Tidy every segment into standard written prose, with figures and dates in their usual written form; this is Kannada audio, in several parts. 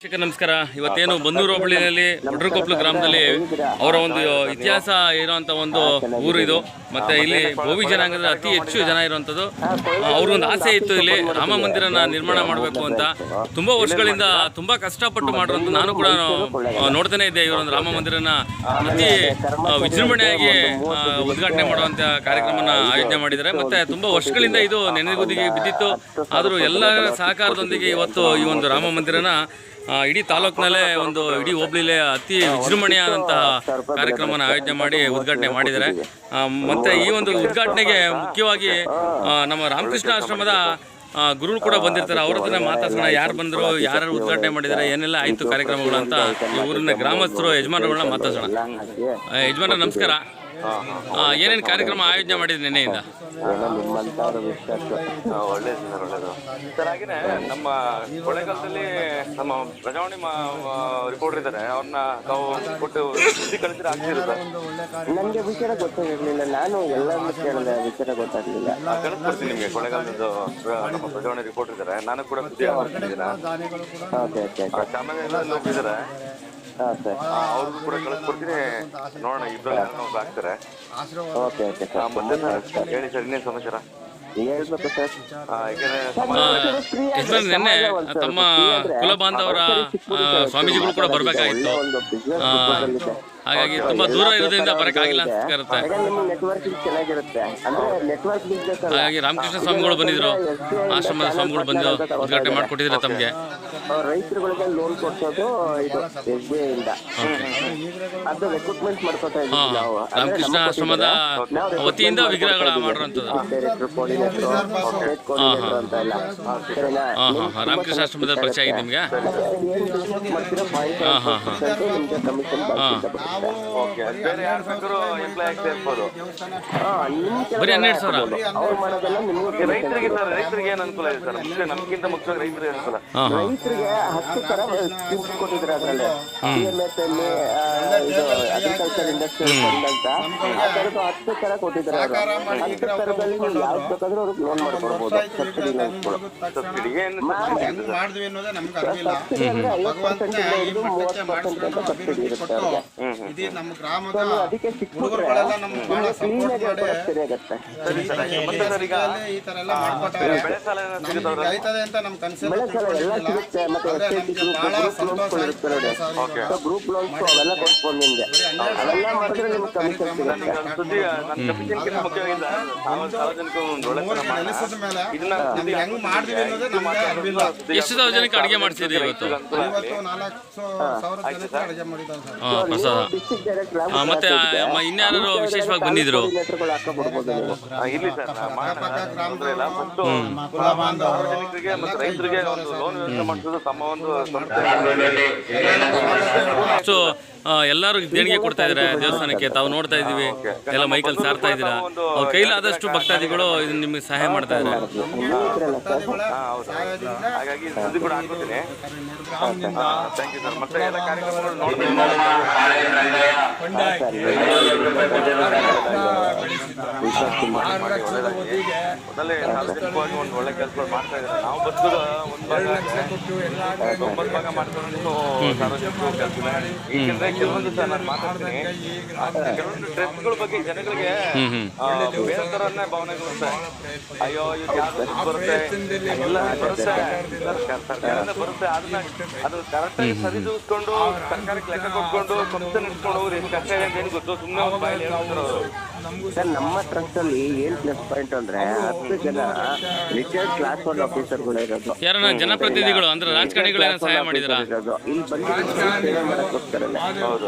ನಮಸ್ಕಾರ. ಇವತ್ತೇನು ಬನ್ನೂರು ಹೋಬಳಿಯಲ್ಲಿ ಒಡ್ರಕೊಪ್ಲು ಗ್ರಾಮದಲ್ಲಿ ಅವರ ಒಂದು ಇತಿಹಾಸ ಇರುವಂಥ ಒಂದು ಊರು ಇದು. ಮತ್ತು ಇಲ್ಲಿ ಬೋವಿ ಜನಾಂಗದ ಅತಿ ಹೆಚ್ಚು ಜನ ಇರುವಂಥದ್ದು. ಅವ್ರಿಗೊಂದು ಆಸೆ ಇತ್ತು, ಇಲ್ಲಿ ರಾಮ ಮಂದಿರನ ನಿರ್ಮಾಣ ಮಾಡಬೇಕು ಅಂತ. ತುಂಬ ವರ್ಷಗಳಿಂದ ತುಂಬ ಕಷ್ಟಪಟ್ಟು ಮಾಡಿರೋಂಥ ನಾನು ಕೂಡ ನೋಡ್ತಾನೆ ಇದ್ದೆ. ಇವರೊಂದು ರಾಮ ಮಂದಿರನ ಅತಿ ವಿಜೃಂಭಣೆಯಾಗಿ ಉದ್ಘಾಟನೆ ಮಾಡುವಂಥ ಕಾರ್ಯಕ್ರಮನ ಆಯೋಜನೆ ಮಾಡಿದ್ದಾರೆ. ಮತ್ತು ತುಂಬ ವರ್ಷಗಳಿಂದ ಇದು ನೆನೆಗುದಿಗೆ ಬಿದ್ದಿತ್ತು. ಆದರೂ ಎಲ್ಲರ ಸಹಕಾರದೊಂದಿಗೆ ಇವತ್ತು ಈ ಒಂದು ರಾಮ ಮಂದಿರನ ಇಡೀ ತಾಲೂಕಿನಲ್ಲೇ ಒಂದು ಇಡೀ ಹೋಬಳಿಲೇ ಅತಿ ವಿಜೃಂಭಣೆಯಾದಂತಹ ಕಾರ್ಯಕ್ರಮನ ಆಯೋಜನೆ ಮಾಡಿ ಉದ್ಘಾಟನೆ ಮಾಡಿದ್ದಾರೆ. ಮತ್ತು ಈ ಒಂದು ಉದ್ಘಾಟನೆಗೆ ಮುಖ್ಯವಾಗಿ ನಮ್ಮ ರಾಮಕೃಷ್ಣ ಆಶ್ರಮದ ಗುರುಗಳು ಕೂಡ ಬಂದಿರ್ತಾರೆ. ಅವ್ರ ಹತ್ರ ಮಾತಾಡ್ಸೋಣ, ಯಾರು ಬಂದರು, ಯಾರು ಉದ್ಘಾಟನೆ ಮಾಡಿದ್ದಾರೆ, ಏನೆಲ್ಲ ಆಯಿತು ಕಾರ್ಯಕ್ರಮಗಳು ಅಂತ ಈ ಊರಿನ ಗ್ರಾಮಸ್ಥರು ಯಜಮಾನರುಗಳನ್ನ ಮಾತಾಡ್ಸೋಣ. ಯಜಮಾನ ನಮಸ್ಕಾರ. ಏನೇನು ಕಾರ್ಯಕ್ರಮ ಆಯೋಜನೆ ಮಾಡಿದ್ರಿ ನಿನ್ನೆಯಿಂದ? ಒಳ್ಳೇದು ಸರ್. ಹಾಗೇನೆ ನಮ್ಮ ಕೊಳ್ಳೇಗಾಲದಲ್ಲಿ ನಮ್ಮ ಪ್ರಜಾವಾಣಿ ರಿಪೋರ್ಟರ್ ಇದ್ದಾರೆ, ಅವ್ರನ್ನ ತಾವು ಕೊಟ್ಟು ಸುದ್ದಿ ಕಳಿಸಿದ್ರೆ ಆಗ್ತಿದೆ ಸರ್. ನನಗೆ ವಿಚಾರ ಗೊತ್ತಾಗಿರ್ಲಿಲ್ಲ, ನಾನು ಎಲ್ಲರನ್ನೂ ಕೇಳಿದೆ, ವಿಚಾರ ಗೊತ್ತಾಗ್ಲಿಲ್ಲ. ಕಳಿಸ್ಕೊಡ್ತೀನಿ ನಿಮಗೆ. ಕೊಳ್ಳೇಗಾಲದ ನಮ್ಮ ಪ್ರಜಾವಾಣಿ ರಿಪೋರ್ಟರ್ ಇದ್ದಾರೆ, ನಾನು ಕೂಡ ಸುದ್ದಿ ಚಾಮರಾಜನಗರದಲ್ಲಿ ಹೋಗಿದ್ದಾರೆ, ಅವ್ರಿಗೂ ಕೂಡ ಕಳಿಸ್ಕೊಡ್ತೀನಿ. ನೋಡೋಣ, ಇಬ್ಬರಲ್ಲಿ ಯಾರು ಆಗ್ತಾರೆ. Okay okay sir. ಮತ್ತೆ ಹೇಳಿ ಸರ್, ಇನ್ನೇನು ಸಮಾಚಾರ? ಹೇಳ್ಬೇಕು ಸರ್. ನಿನ್ನೆ ತಮ್ಮ ಕುಲ ಬಾಂಧವರ ಸ್ವಾಮೀಜಿಗಳು ಕೂಡ ಬರಬೇಕಾಗಿತ್ತು, ಹಾಗಾಗಿ ತುಂಬಾ ದೂರ ಇರೋದ್ರಿಂದ ಬರೋಕ್ಕಾಗಿಲ್ಲ ಅಂತ ಇರುತ್ತೆ. ಹಾಗಾಗಿ ರಾಮಕೃಷ್ಣ ಸ್ವಾಮಿಗಳು ಬಂದಿದ್ರು, ಆಶ್ರಮದ ಸ್ವಾಮಿಗಳು ಬಂದು ಉದ್ಘಾಟನೆ ಮಾಡಿಕೊಟ್ಟಿದ್ರೆ ತಮಗೆ. ರೈತರುಗಳಿಗೆ ಲೋನ್ ಕೊಡ್ಸೋದು ಇದು SBI ಇಂದ. ಅದು ರೆಕ್ರೂಟ್ಮೆಂಟ್ ಮಾಡ್ಕೊತಾ ಇದ್ದೀವಿ ನಾವು. ರಾಮಕೃಷ್ಣ ಆಶ್ರಮದ ವತಿಯಿಂದ ವಿಗ್ರಹಗಳ ಮಾಡಿರುವಂಥದ್ದು. ರಾಮಕೃಷ್ಣ ಆಶ್ರಮದ ಪರಿಚಯ ಆಗಿದೆ ನಿಮ್ಗೆ? ಬರೀ 12,000. ರೈತರಿಗೆ ಸರ್, ರೈತರಿಗೆ ಏನು ಅನುಕೂಲ ಇದೆ ಸರ್? ಮುಖ್ಯ ನಮ್ಗಿಂತ ಮುಖ್ಯವಾಗಿ ರೈತರಿಗೆ ಅನುಕೂಲ. ರೈತರಿಗೆ 10 ತರ ಸ್ಕೀಮ್ಸ್ ಕೊಟ್ಟಿದ್ರು. ಅದರಲ್ಲಿ PMSME ಅಗ್ರಿಕಲ್ಚರ್ ಇಂಡಸ್ಟ್ರಿಯಲ್ ಫಂಡ್ ಅಂತ ಆ ಥರದ್ದು 10 ತರ ಕೊಟ್ಟಿದ್ರು. 10 ತರದಲ್ಲಿ ನೀವು ಯಾವ್ದು ಬೇಕಾದ್ರೂ ಅವ್ರಿಗೆ ಲೋನ್ ಮಾಡ್ಕೊಡ್ಬೋದು. ಸಬ್ಸಿಡಿ ಲೋನ್ಸ್ಗಳು. ಸಬ್ಸಿಡಿ ಏನು ಮಾಡಿದ್ವಿ ಅನ್ನೋದೇ ನಮ್ಗೆ ಅರಿವಿಲ್ಲ. ಸಬ್ಸಿಡಿ ಅಂದ್ರೆ 50% ಇಂದ ಹಿಡಿದು 30% ಅಂತ ಸಬ್ಸಿಡಿ ಇರುತ್ತೆ ಅವ್ರಿಗೆ. ಅದಕ್ಕೆ ಸಿಕ್ಕಿದ್ರೆ ಕ್ಲೀನ್ ಆಗಿ ಸರಿಯಾಗತ್ತೆ. ಈ ತರ ಎಲ್ಲ ಮಾಡ್ಕೊಟ್ಟಾರೆ. ಬೆಳೆ ಸಾಲ ಎಲ್ಲ ಸಿಗುತ್ತೆ. ಮತ್ತೆ ಗ್ರೂಪ್ ಲೋನ್ಸ್ ಅವೆಲ್ಲ ಕೊಡ್ಕೊಂಡು ನಿಮ್ಗೆ ಅವೆಲ್ಲ ಮಾಡಿದ್ರೆ ನಿಮ್ಗೆ ಕಮಿಷನ್ ಸಿಗುತ್ತೆ. ಎಷ್ಟು ಸಾವಿರ ಜನಕ್ಕೆ ಅಡುಗೆ ಮಾಡ್ತಿದ್ರಿ ಇವತ್ತು? ಪ್ರಸಾದ. ಮತ್ತೆ ಇನ್ಯಾರು ವಿಶೇಷವಾಗಿ ಬಂದಿದ್ರು? ಇಲ್ಲಿ ಸರ್, ರೈತರಿಗೆ ಒಂದು ಲೋನ್ ವ್ಯವಸ್ಥೆ ಮಾಡಿಸೋದು ತಮ್ಮ ಒಂದು ಸೊ ಎಲ್ಲರೂ ದೇಣಿಗೆ ಕೊಡ್ತಾ ಇದ್ದಾರೆ ದೇವಸ್ಥಾನಕ್ಕೆ. ತಾವು ನೋಡ್ತಾ ಇದೀವಿ, ಎಲ್ಲ ಮೈಕಲ್ ಸಾರ್ತಾ ಇದ್ದೀರಾ. ಅವ್ರ ಕೈಲಾದಷ್ಟು ಭಕ್ತಾದಿಗಳು ಇದನ್ನ ನಿಮಗೆ ಸಹಾಯ ಮಾಡ್ತಾ ಇದ್ದಾರೆ. ಹಾಗಾಗಿ ಸುದ್ದಿ ಕೂಡ ಹಾಕೋತೀನಿ. Thank you sir. ಮತ್ತೆ ಎಲ್ಲ ಕಾರ್ಯಕ್ರಮಗಳು ನೋಡ್ತೀನಿ. ಮೊದಲೇ ಸಾರ್ವಜನಿಕವಾಗಿ ಒಂದು ಒಳ್ಳೆ ಕೆಲಸಗಳು ಮಾಡ್ತಾ ಇದ್ದಾರೆ. ನಾವು ಬಸ್ಸು ಒಂದು 9 ಭಾಗ ಮಾಡ್ಕೊಂಡು ಸಾರ್ವಜನಿಕ ಕೆಲಸ. ಏಕೆಂದ್ರೆ ಕೆಲವೊಂದು ಸಹ ನಾನು ಮಾತಾಡ್ತೀನಿ, ಕೆಲವೊಂದು ಡ್ರೆಸ್ಗಳ ಬಗ್ಗೆ ಜನಗಳಿಗೆ ಬೇರೆ ತರನೇ ಭಾವನೆಗಳಿರುತ್ತೆ. ಅಯ್ಯೋ ಇದು ಯಾವ್ದು ಬರುತ್ತೆ, ಎಲ್ಲ ಬರುತ್ತೆ, ಸರ್ಕಾರದಿಂದ ಬರುತ್ತೆ. ಅದನ್ನ ಕರೆಕ್ಟಾಗಿ ಸರಿದೂಗಿಸ್ಕೊಂಡು ಸರ್ಕಾರಕ್ಕೆ ಲೆಕ್ಕ ಕೊಟ್ಕೊಂಡು ಕಮಿಷನ್ ಇಟ್ಕೊಂಡು ಅವ್ರು ಎಷ್ಟು ಕಷ್ಟ ಇದೆ ಅಂತ ಏನು ಗೊತ್ತು, ಸುಮ್ಮನೆ ಒಂದು ಬಾಯಲ್ಲಿ ಹೇಳ್ತಾರೆ ಅವರು. ಸರ್, ನಮ್ಮ ಟ್ರಸ್ಟ್ ಅಲ್ಲಿ ಏನ್ ಪ್ಲಸ್ ಪಾಯಿಂಟ್ ಅಂದ್ರೆ 10 ಜನ ರಿಟೈರ್ಡ್ ಕ್ಲಾಸ್ 1 ಆಫೀಸರ್ಗಳು ಇರೋದು. ಯಾರನ್ನ ಜನಪ್ರತಿನಿಧಿಗಳು ಅಂದ್ರೆ ರಾಜಕಾರಣಿಗಳನ್ನ ಸಹಾಯ ಮಾಡಿದಾರ? ಇಲ್ಲಿ ಬಂದಿರೋ ಮಾಡಕ್ಕೋಸ್ಕರನೇ.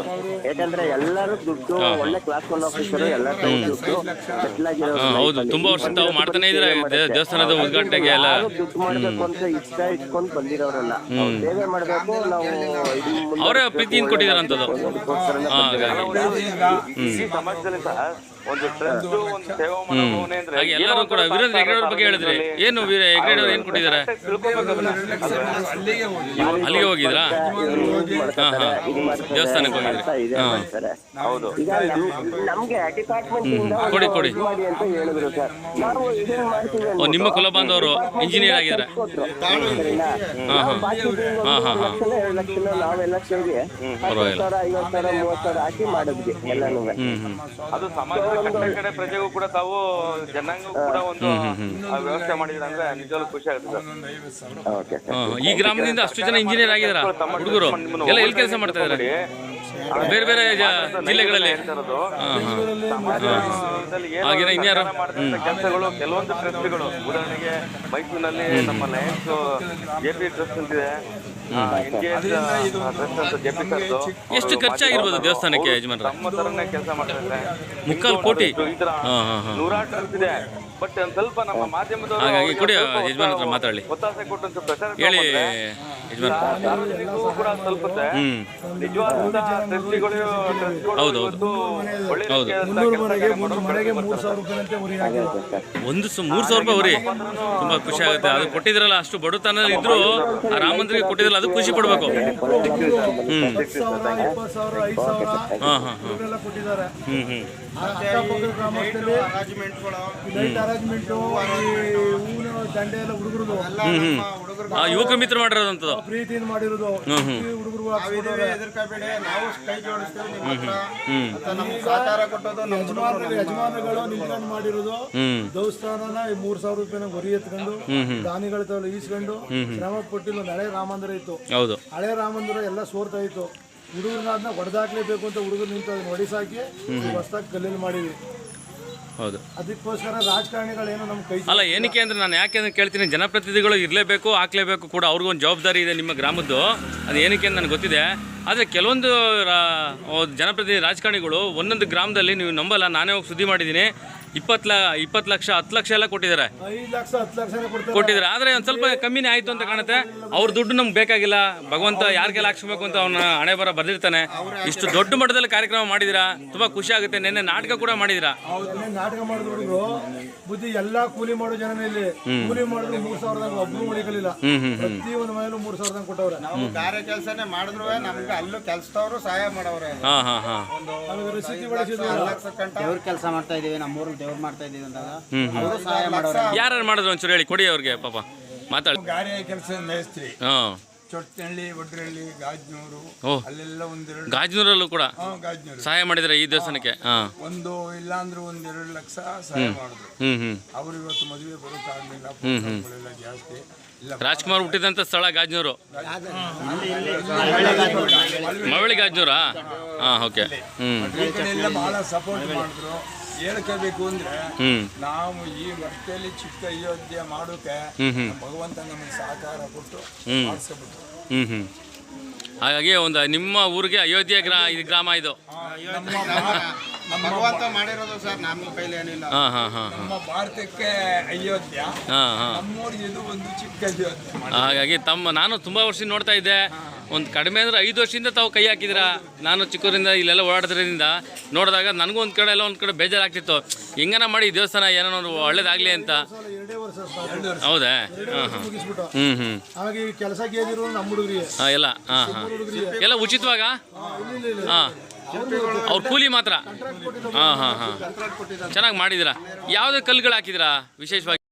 ಯಾಕಂದ್ರೆ ಎಲ್ಲರೂ ದುಡ್ಡು ಒಳ್ಳೆ ಕ್ಲಾಸ್ 1 ಆಫೀಸರ್ ಎಲ್ಲ ದುಡ್ಡು ಸೆಟ್ಲ್ ಆಗಿರೋ. ಹೌದು, ತುಂಬಾ ವರ್ಷ ತಾವು ಮಾಡ್ತಾನೆ ಇದ್ರೆ ದೇವಸ್ಥಾನದ ಉದ್ಘಾಟನೆಗೆ ಎಲ್ಲ ದುಡ್ಡು ಮಾಡ್ಬೇಕು ಅಂತ ಇಷ್ಟ ಇಟ್ಕೊಂಡು ಬಂದಿರೋರಲ್ಲ. ಸೇವೆ ಮಾಡ್ಬೇಕು ನಾವು. ಅವರೇ ಪ್ರೀತಿಯಿಂದ ಕೊಟ್ಟಿದಾರಂತದ್ದು. ಈ ಸಮಾಜದಲ್ಲಿ ಸಹ ಒಂದು ಟ್ರಸ್ಟ್ ಒಂದು ಸೇವಾ ಮನೋಭಾವನೆ ಅಂದ್ರೆ ಹಾಗೆ ಎಲ್ಲರೂ ಕೂಡ ವೀರೇಂದ್ರ ಹೆಗ್ಗಡೆ ಅವ್ರ ಬಗ್ಗೆ ಹೇಳಿದ್ರಿ. ಏನು ಹೆಗ್ಗಡೆ ಅವ್ರು ಏನು ಕೊಟ್ಟಿದ್ದಾರೆ? ಅಲ್ಲಿಗೆ ಹೋಗಿದ್ರಾ? ದೇವಸ್ಥಾನಕ್ಕೆ ಹೋಗಿದ್ರಿ? ಹೌದು. ಈಗ ನಮ್ಗೆ ಡಿಪಾರ್ಟ್ಮೆಂಟ್ ಕೊಡಿ ಕೊಡಿ. ಮಾಡಿ ಅಂತ ಹೇಳಿದ್ರು ಸರ್. ನಾವು ಇದನ್ನ ಮಾಡ್ತೀವಿ ಓ, ನಿಮ್ಮ ಕುಲ ಬಾಂಧವರು ಇಂಜಿನಿಯರ್ ಆಗಿದ್ದಾರೆ? $2 ಲಕ್ಷ ನಾವೆಲ್ಲ ಸೇರಿ 10,000 50,000 30,000 ಹಾಕಿ ಮಾಡಿದ್ವಿ ಎಲ್ಲಾನು. ಅದು ಸಮಾಜದ ಕಡೆ ಪ್ರಜೆಗೂ ಕೂಡ ತಾವು ಜನಾಂಗಕ್ಕೂ ಕೂಡ ಒಂದು ವ್ಯವಸ್ಥೆ ಮಾಡಿದ್ರೆ ಅಂದ್ರೆ ನಿಜವಾಗ್ಲೂ ಖುಷಿ ಆಗುತ್ತೆ ಸರ್. ಓಕೆ ಈ ಗ್ರಾಮದಿಂದ ಅಷ್ಟು ಜನ ಇಂಜಿನಿಯರ್ ಆಗಿದಾರ ಹುಡುಗರು ಎಲ್ಲ ಎಲ್ಲಿ ಕೆಲಸ ಮಾಡ್ತಾ ಇದ್ದಾರೆ? ಬೇರೆ ಬೇರೆ ಜಿಲ್ಲೆಗಳಲ್ಲಿ. ಹಾಗೇನ ಇನ್ಯಾರು ಕೆಲಸಗಳು ಕೆಲವೊಂದು ಟ್ರಸ್ಟ್ಗಳು, ಉದಾಹರಣೆಗೆ ಮೈಸೂರಿನಲ್ಲಿ ನಮ್ಮ ಲಯನ್ಸ್ JP ಟ್ರಸ್ಟ್ ಅಂತಿದೆ, ಎಷ್ಟು ಖರ್ಚಾಗಿರ್ಬೋದು ದೇವಸ್ಥಾನಕ್ಕೆ ಯಜಮಾನ್ರ? ನಮ್ಮ ತರನೇ ಕೆಲಸ ಮಾಡ್ತಾರೆ. 3/4 ಕೋಟಿ. ನೂರಾರು ಟ್ರಸ್ಟ್ ಇದೆ. ಬಟ್ ಒಂದ್ ಸ್ವಲ್ಪ ನಮ್ಮ ಮಾಧ್ಯಮದವರು ಹಾಗಾಗಿ ಕೊಡಿ ಯಜಮಾನ್ ಹತ್ರ ಮಾತಾಡಲಿ. ಒತ್ತಾಸೆ ಕೊಟ್ಟಂತ ಪ್ರಚಾರ ಹೇಳಿ ಯಜಮಾನ್. ಸಾರ್ವಜನಿಕರಿಗೂ ಕೂಡ ತಲುಪುತ್ತೆ. ನಿಜವಾದ ಟ್ರಸ್ಟಿಗಳು ಹೌದು ಹೌದು. ಒಳ್ಳೆ ಹೌದು. ಮನೆಗೆ 3,000 ರೂಪಾಯಿ ಉರಿ ಆಗಿದೆ. 3,000 ರೂಪಾಯಿ ಉರಿ ತುಂಬಾ ಖುಷಿ ಆಗುತ್ತೆ. ಅದು ಕೊಟ್ಟಿದ್ರಲ್ಲ, ಅಷ್ಟು ಬಡತನ ಇದ್ರು ಆ ರಾಮ ಮಂದಿರಕ್ಕೆ ಕೊಟ್ಟಿದ್ರಲ್ಲ, ಅದು ಖುಷಿ ಪಡ್ಬೇಕು. 10,000 20,000 5,000 ಇವರೆಲ್ಲ ಕೊಟ್ಟಿದ್ದಾರೆ. ಅಕ್ಕಪಕ್ಕದ ಗ್ರಾಮಸ್ಥರಲ್ಲಿ ಲೈಟ್ ಅರೇಂಜ್ಮೆಂಟು, ಹೂವಿನ ದಂಡೆ ಎಲ್ಲ ಹುಡುಗರು ಯುವಕ ಮಿತ್ರ ಮಾಡಿರೋದಂಥದ್ದು ಪ್ರೀತಿಯಿಂದ ಮಾಡಿರೋದು. ಹುಡುಗರು ಎದುರ್ಕೋಬೇಡಿ, ನಾವು ಕೈ ಜೋಡಿಸ್ತೇವೆ ನಿಮ್ಮ ಹತ್ರ ಅಂತ ನಮ್ಗೆ ಸಹಕಾರ ಕೊಟ್ಟೋದು ನಮ್ಮ ಯಜಮಾನಗಳು ನಿಲ್ಕೊಂಡು ಮಾಡಿರೋದು. ದೇವಸ್ಥಾನನ 3,000 ರೂಪಾಯಿನ ಹೊರಿ ಎತ್ಕೊಂಡು ದಾನಿಗಳ ತಗೊಳ್ಳಿ ಈಸ್ಕೊಂಡು ಶ್ರಮ ಪಟ್ಟಿಲ್ಲ. ಒಂದು ಹಳೆ ರಾಮ ಮಂದಿರ ಇತ್ತು. ಹೌದು. ಹಳೆ ರಾಮ ಮಂದಿರ ಎಲ್ಲ ಸೋರ್ತಾ ಇತ್ತು. ಹುಡುಗರನ್ನ ಅದನ್ನ ಹೊಡೆದಾಕ್ಲೇಬೇಕು ಅಂತ ಹುಡುಗರು ನಿಂತು ಅದನ್ನ ಹೊಡಿಸಾಕಿ ಹೊಸದಾಗಿ ಕಲ್ಲಲ್ಲಿ ಮಾಡಿದ್ವಿ. ಹೌದು. ಅದಕ್ಕೋಸ್ಕರ ರಾಜಕಾರಣಿಗಳೇನು ನಮ್ಮ ಕೈ ಅಲ್ಲ, ಏನಕ್ಕೆ ಅಂದ್ರೆ ನಾನು ಯಾಕೆ ಅಂತ ಕೇಳ್ತೀನಿ, ಜನಪ್ರತಿನಿಧಿಗಳು ಇರಲೇಬೇಕು, ಹಾಕ್ಲೇಬೇಕು ಕೂಡ, ಅವ್ರಿಗೊಂದು ಜವಾಬ್ದಾರಿ ಇದೆ ನಿಮ್ಮ ಗ್ರಾಮದ್ದು. ಅದು ಏನಕ್ಕೆ ಅಂತ ನನಗೆ ಗೊತ್ತಿದೆ. ಆದರೆ ಕೆಲವೊಂದು ಜನಪ್ರತಿನಿಧಿ ರಾಜಕಾರಣಿಗಳು ಒಂದೊಂದು ಗ್ರಾಮದಲ್ಲಿ ನೀವು ನಂಬಲ್ಲ, ನಾನೇ ಹೋಗಿ ಸುದ್ದಿ ಮಾಡಿದ್ದೀನಿ, 20 ಲಕ್ಷ 10 ಲಕ್ಷ ಎಲ್ಲ ಕೊಟ್ಟಿದ್ದಾರೆ. 5 ಲಕ್ಷ 10 ಲಕ್ಷ ಕೊಟ್ಟಿದ್ದಾರೆ. ಆದರೆ ಒಂದು ಸ್ವಲ್ಪ ಕಮ್ಮಿನೇ ಆಯಿತು ಅಂತ ಕಾಣುತ್ತೆ. ಅವ್ರ ದುಡ್ಡು ನಮ್ಗೆ ಬೇಕಾಗಿಲ್ಲ, ಭಗವಂತ ಯಾರಿಗೆಲ್ಲ ಹಾಕ್ಸ್ಬೇಕು ಅಂತ ಅವನ ಹಣೆ ಬರ ಬರ್ದಿರ್ತಾನೆ. ಇಷ್ಟು ದೊಡ್ಡ ಮಟ್ಟದಲ್ಲಿ ಕಾರ್ಯಕ್ರಮ ಮಾಡಿದ್ದೀರಾ, ತುಂಬ ಖುಷಿ ಆಗುತ್ತೆ. ನಿನ್ನೆ ನಾಟಕ ಕೂಡ ಮಾಡಿದ್ದೀರಾ. ನಾಟಕ ಮಾಡಿದ ಹುಡುಗರು ಬುದ್ಧಿ ಎಲ್ಲ ಕೂಲಿ ಮಾಡೋ ಜನ ಇಲ್ಲಿ ಕೂಲಿ ಮಾಡಿದ್ರು 3,000 ಒಬ್ರು ಉಳಿಕಲಿಲ್ಲ. ಪ್ರತಿಯೊಂದು ಮನೇಲೂ 3,000 ಕೊಟ್ಟವ್ರೆ. ನಾವು ಗಾರೆ ಕೆಲಸನೇ ಮಾಡಿದ್ರು ನಮ್ಗೆ ಅಲ್ಲೂ ಕೆಲಸದವರು ಸಹಾಯ ಮಾಡವ್ರೆ. ರಸೀದಿ ಬಳಸಿದ್ರು. ದೇವ್ರ ಕೆಲಸ ಮಾಡ್ತಾ ಇದೀವಿ, ನಮ್ಮೂರಲ್ಲಿ ದೇವ್ರು ಮಾಡ್ತಾ ಇದೀವಿ ಅಂದಾಗ ಅವರು ಸಹಾಯ ಮಾಡೋರು. ಯಾರು ಮಾಡಿದ್ರು ಒಂಚೂರು ಹೇಳಿ ಕೊಡಿ ಅವ್ರಿಗೆ, ಪಾಪ ಮಾತಾಡಿ. ಗಾರೆ ಕೆಲಸ ಮೇಸ್ತ್ರಿ, ಹಾಂ, ಚೊಟ್ಟನಹಳ್ಳಿ, ಒಡ್ರಹಳ್ಳಿ, ಗಾಜನೂರು, ಅಲ್ಲೆಲ್ಲ ಒಂದೆರಡು ಗಾಜನೂರಲ್ಲೂ ಕೂಡ ಗಾಜನೂರು ಸಹಾಯ ಮಾಡಿದ್ರೆ ಈ ದೇವಸ್ಥಾನಕ್ಕೆ. ಹಾಂ, ಒಂದು ಇಲ್ಲಾಂದ್ರೆ 1-2 ಲಕ್ಷ ಸಹಾಯ ಮಾಡಿದ್ರು. ಅವ್ರು ಇವತ್ತು ಮದುವೆ ಬರೋಕ್ಕಾಗಲಿಲ್ಲ, ಪುಸ್ತಕಗಳೆಲ್ಲ ಜಾಸ್ತಿ ಇಲ್ಲ. ರಾಜ್ಕುಮಾರ್ ಹುಟ್ಟಿದಂಥ ಸ್ಥಳ ಗಾಜನೂರು, ಮಳವಳ್ಳಿ ಗಾಜನೂರಾ? ಹಾಂ, ಓಕೆ. ಈ ಕಡೆ ಎಲ್ಲ ಬಹಳ ಸಪೋರ್ಟ್ ಮಾಡಿದ್ರು. ಹೇಳ್ಕೋಬೇಕು ಅಂದ್ರೆ ನಾವು ಈ ವರ್ಷದಲ್ಲಿ ಚಿಕ್ಕ ಅಯೋಧ್ಯೆ ಮಾಡೋಕೆ ಭಗವಂತ ನಮಗೆ ಸಹಕಾರ ಕೊಟ್ಟು ಮಾಡಿಸ್ಬಿಟ್ರು. ಹಾಗಾಗಿ ಒಂದು ನಿಮ್ಮ ಊರಿಗೆ ಅಯೋಧ್ಯೆ ಇದು ಗ್ರಾಮ ಇದು. ಭಗವಂತ ಮಾಡಿರೋದು ಸರ್, ನಮ್ಮ ಕೈಲಿ ಏನಿಲ್ಲ. ಹಾಂ ಹಾಂ ಹಾಂ. ನಮ್ಮ ಭಾರತಕ್ಕೆ ಅಯೋಧ್ಯ, ಹಾಂ ಹಾಂ. ನಮ್ಮೂರಿಗೆ ಇದು ಒಂದು ಚಿಕ್ಕ ಅಯೋಧ್ಯೆ. ಹಾಗಾಗಿ ನಾನು ತುಂಬ ವರ್ಷ ನೋಡ್ತಾ ಇದ್ದೆ. ಒಂದು ಕಡಿಮೆ ಅಂದರೆ 5 ವರ್ಷದಿಂದ ತಾವು ಕೈ ಹಾಕಿದ್ದೀರಾ. ನಾನು ಚಿಕ್ಕವರಿಂದ ಇಲ್ಲೆಲ್ಲ ಓಡಾಡೋದ್ರಿಂದ ನೋಡಿದಾಗ ನನಗೂ ಒಂದು ಕಡೆ ಎಲ್ಲ ಒಂದು ಕಡೆ ಬೇಜಾರಾಗ್ತಿತ್ತು, ಹೆಂಗನ ಮಾಡಿ ದೇವಸ್ಥಾನ ಏನೋ ಒಳ್ಳೇದಾಗಲಿ ಅಂತ. 2 ವರ್ಷ ಹೌದಾ? ಹಾಂ ಹಾಂ. ಹಾಗಾಗಿ ಕೆಲಸ ಕೇಳಿದ್ರು ನಮ್ಮ ಹುಡುಗರಿಗೆ ಹಾಂ, ಎಲ್ಲ ಹಾಂ ಹಾಂ, ಎಲ್ಲ ಉಚಿತವಾಗ? ಹಾಂ, ಅವ್ರ ಕೂಲಿ ಮಾತ್ರ? ಹಾಂ ಹಾಂ ಹಾಂ. ಚೆನ್ನಾಗಿ ಮಾಡಿದ್ದೀರಾ. ಯಾವುದೇ ಕಲ್ಲುಗಳು ಹಾಕಿದ್ದೀರಾ ವಿಶೇಷವಾಗಿ?